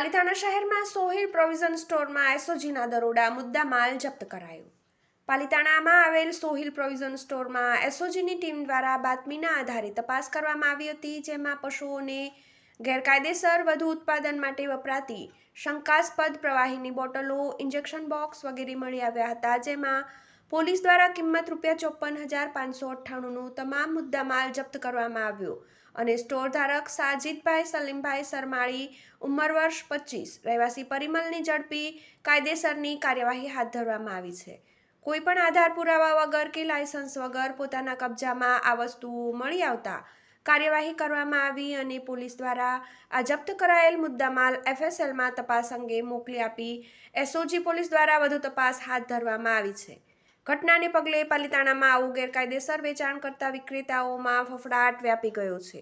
પાલિતાણા શહેરમાં સોહિલ પ્રોવિઝન સ્ટોરમાં એસઓજીના દરોડા મુદ્દામાલ જપ્ત કરાયો। પાલિતાણામાં આવેલ સોહિલ પ્રોવિઝન સ્ટોરમાં એસઓજીની ટીમ દ્વારા બાતમીના આધારે તપાસ કરવામાં આવી હતી, જેમાં પશુઓને ગેરકાયદેસર વધુ ઉત્પાદન માટે વપરાતી શંકાસ્પદ પ્રવાહીની બોટલો, ઇન્જેક્શન બોક્સ વગેરે મળી આવ્યા હતા, જેમાં પોલીસ દ્વારા કિંમત ₹54,598નો તમામ મુદ્દામાલ જપ્ત કરવામાં આવ્યો અને સ્ટોર ધારક સાજીદભાઈ સલીમભાઈ સરમાળી, ઉંમર વર્ષ 25, રહેવાસી પરિમલની ઝડપી કાયદેસરની કાર્યવાહી હાથ ધરવામાં આવી છે। કોઈપણ આધાર પુરાવા વગર કે લાયસન્સ વગર પોતાના કબજામાં આ વસ્તુઓ મળી આવતા કાર્યવાહી કરવામાં આવી અને પોલીસ દ્વારા આ જપ્ત કરાયેલ મુદ્દામાલ FSLમાં તપાસ અંગે મોકલી આપી એસઓજી પોલીસ દ્વારા વધુ તપાસ હાથ ધરવામાં આવી છે। ઘટનાને પગલે પાલિતાણામાં આવું ગેરકાયદેસર વેચાણ કરતા વિક્રેતાઓમાં ફફડાટ વ્યાપી ગયો છે।